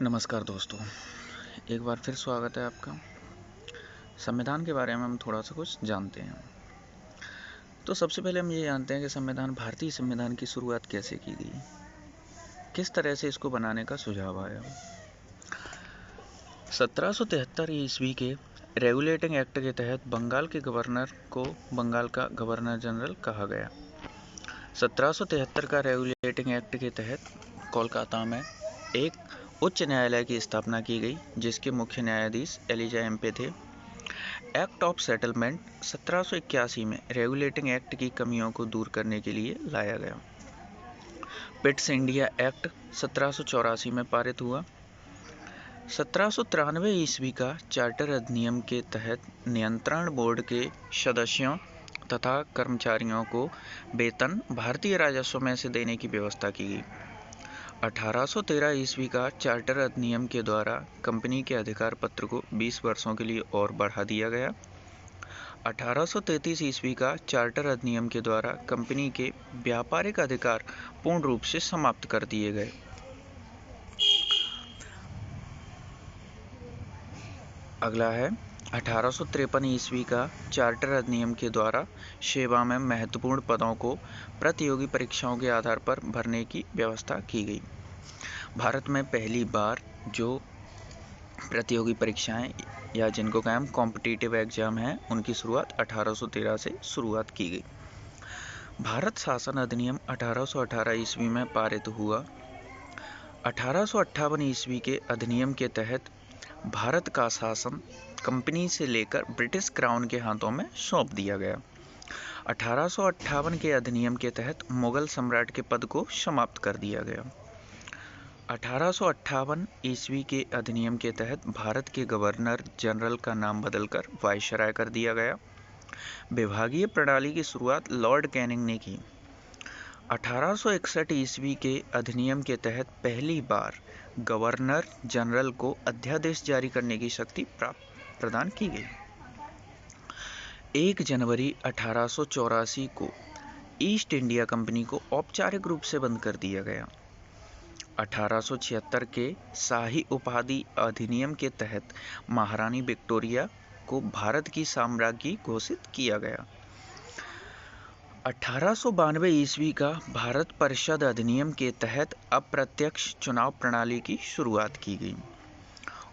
नमस्कार दोस्तों, एक बार फिर स्वागत है आपका। संविधान के बारे में हम थोड़ा सा कुछ जानते हैं। तो सबसे पहले हम ये जानते हैं कि भारतीय संविधान की शुरुआत कैसे की गई, किस तरह से इसको बनाने का सुझाव आया। 1773 ईस्वी के रेगुलेटिंग एक्ट के तहत बंगाल के गवर्नर को बंगाल का गवर्नर जनरल कहा गया। 1773 का रेगुलेटिंग एक्ट के तहत कोलकाता में एक उच्च न्यायालय की स्थापना की गई, जिसके मुख्य न्यायाधीश एलिजा एम्पे थे। एक्ट ऑफ सेटलमेंट 1781 में रेगुलेटिंग एक्ट की कमियों को दूर करने के लिए लाया गया। पिट्स इंडिया एक्ट 1784 में पारित हुआ। 1793 ईस्वी का चार्टर अधिनियम के तहत नियंत्रण बोर्ड के सदस्यों तथा कर्मचारियों को वेतन भारतीय राजस्व में से देने की व्यवस्था की गई। 1813 ईस्वी का चार्टर अधिनियम के द्वारा कंपनी के अधिकार पत्र को 20 वर्षों के लिए और बढ़ा दिया गया। 1833 ईस्वी का चार्टर अधिनियम के द्वारा कंपनी के व्यापारिक अधिकार पूर्ण रूप से समाप्त कर दिए गए। अगला है 1853 ईस्वी का चार्टर अधिनियम के द्वारा सेवा में महत्वपूर्ण पदों को प्रतियोगी परीक्षाओं के आधार पर भरने की व्यवस्था की गई। भारत में पहली बार जो प्रतियोगी परीक्षाएं या जिनको हम कॉम्पिटिटिव एग्जाम हैं, उनकी शुरुआत 1813 से शुरुआत की गई। भारत शासन अधिनियम 1818 ईस्वी में पारित हुआ। 1858 ईस्वी के अधिनियम के तहत भारत का शासन कंपनी से लेकर ब्रिटिश क्राउन के हाथों में सौंप दिया गया। 1858 के अधिनियम के तहत मुगल सम्राट के पद को समाप्त कर दिया गया। 1858 ईस्वी के अधिनियम के तहत भारत के गवर्नर जनरल का नाम बदलकर वायसराय कर दिया गया। विभागीय प्रणाली की शुरुआत लॉर्ड कैनिंग ने की। 1861 ईस्वी के अधिनियम के तहत पहली बार गवर्नर जनरल को अध्यादेश जारी करने की शक्ति प्रदान की गई। 1 जनवरी 1884 को ईस्ट इंडिया कंपनी को औपचारिक रूप से बंद कर दिया गया। 1876 के शाही उपाधि अधिनियम के तहत महारानी विक्टोरिया को भारत की साम्राज्ञी घोषित किया गया। 1892 ईस्वी का भारत परिषद अधिनियम के तहत अप्रत्यक्ष चुनाव प्रणाली की शुरुआत की गई।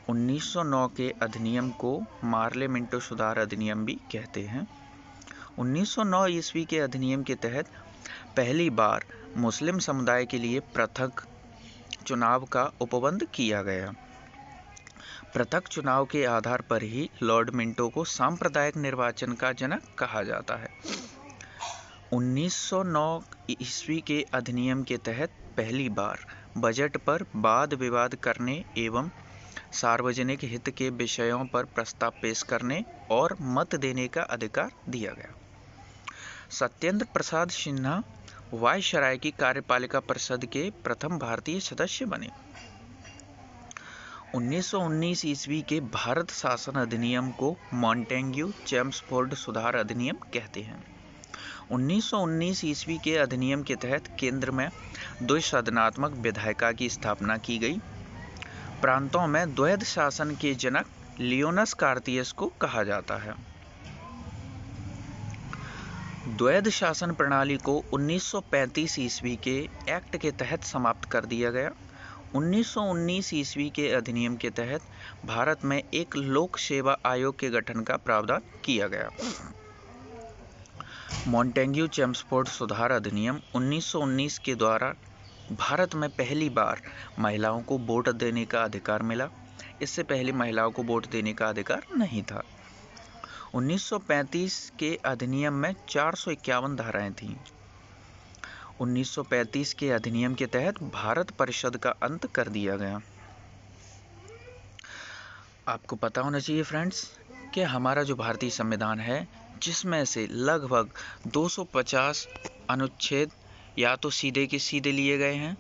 1909 के अधिनियम को मार्ले मिंटो सुधार अधिनियम भी कहते हैं। 1909 ईस्वी के अधिनियम के तहत पहली बार मुस्लिम समुदाय के लिए पृथक चुनाव का उपबंध किया गया। पृथक चुनाव के आधार पर ही लॉर्ड मिंटो को सांप्रदायिक निर्वाचन का जनक कहा जाता है। 1909 ईस्वी के अधिनियम के तहत पहली बार बजट पर वाद विवाद करने एवं सार्वजनिक हित के विषयों पर प्रस्ताव पेश करने और मत देने का अधिकार दिया गया। सत्येंद्र प्रसाद सिन्हा वायसराय की कार्यपालिका परिषद के प्रथम भारतीय सदस्य बने। 1919 ईस्वी के भारत शासन अधिनियम को मॉन्टेग्यू चेम्सफोर्ड सुधार अधिनियम कहते हैं। 1919 ईस्वी के अधिनियम के तहत केंद्र में द्विसदनात्मक विधायिका की स्थापना की गई। प्रांतों में द्वैध शासन के जनक लियोनस कार्तियस को कहा जाता है। द्वैध शासन प्रणाली को 1935 ईस्वी के एक्ट के तहत समाप्त कर दिया गया। 1919 ईस्वी के अधिनियम के तहत भारत में एक लोक सेवा आयोग के गठन का प्रावधान किया गया। मॉन्टेग्यू चेम्सफोर्ड सुधार अधिनियम 1919 के द्वारा भारत में पहली बार महिलाओं को वोट देने का अधिकार मिला। इससे पहले महिलाओं को वोट देने का अधिकार नहीं था। 1935 के अधिनियम में 451 धाराएं थीं। 1935 के अधिनियम के तहत भारत परिषद का अंत कर दिया गया। आपको पता होना चाहिए फ्रेंड्स कि हमारा जो भारतीय संविधान है, जिसमें से लगभग 250 अनुच्छेद या तो सीधे के सीधे लिए गए हैं